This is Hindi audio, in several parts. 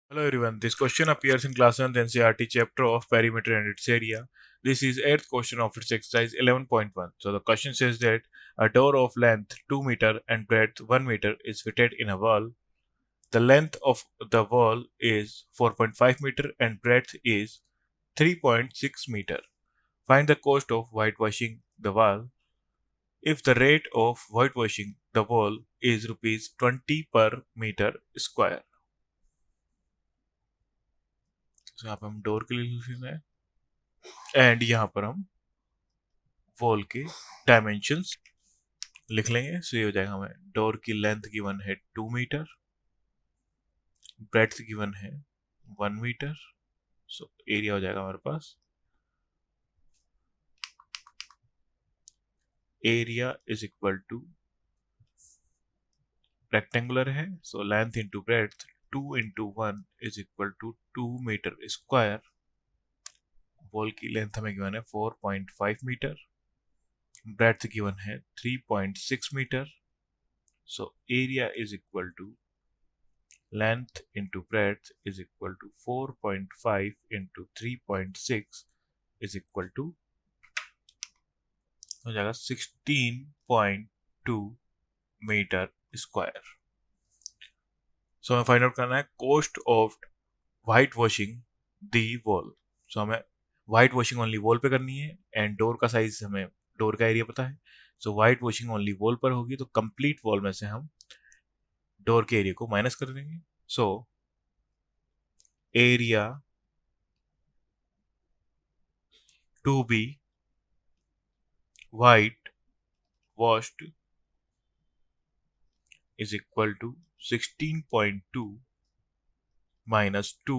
Hello everyone, this question appears in class 7th NCERT chapter of perimeter and its area. This is 8th question of its exercise 11.1. So the question says that a door of length 2 meter and breadth 1 meter is fitted in a wall. The length of the wall is 4.5 meter and breadth is 3.6 meter. Find the cost of whitewashing the wall. If the rate of whitewashing the wall is rupees 20 per meter square. तो यहाँ पे हम डोर के लिए लिख रहे हैं एंड यहाँ पर हम वॉल के डायमेंशंस लिख लेंगे। सो ये हो जाएगा हमें डोर की लेंथ गिवन है 2 मीटर, ब्रेड्थ गिवन है 1 मीटर। सो एरिया हो जाएगा हमारे पास area is equal to rectangular है, so length into breadth 2 into 1 is equal to 2 metre square. Wall की लेंथ हमें गिवन है 4.5 मीटर, ब्रेड्थ गिवन है 3.6 metre. So area is equal to length into breadth is equal to 4.5 into 3.6 is equal to हो जाएगा 16.2 मीटर स्क्वायर। सो हमें फाइंड आउट करना है cost of white washing the wall. So हमें वाइट वॉशिंग ओनली वॉल पे करनी है एंड डोर का साइज हमें डोर का एरिया पता है। So whitewashing only wall पर होगी तो कंप्लीट वॉल में से हम डोर के एरिया को माइनस कर देंगे। सो area to be white washed is equal to 16.2 minus 2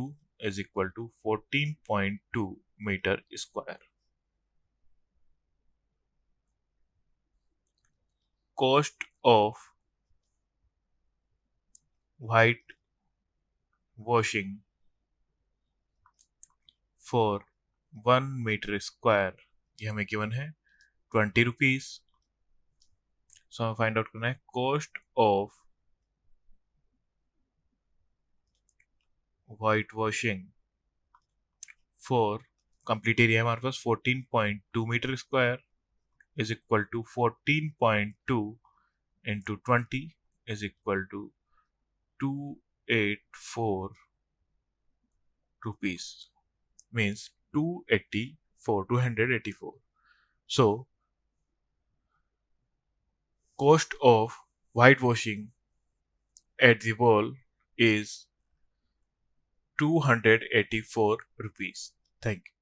is equal to 14.2 meter square. Cost of white washing for 1 meter square ये हमें गिवन है 20 रुपीज। सो हमें फाइंड आउट करना है cost of white washing for complete area हमारे पास 14.2 metre square is equal to 14.2 into 20 is equal to 284 rupees, means 284. So cost of whitewashing at the wall is 284 rupees. Thank you.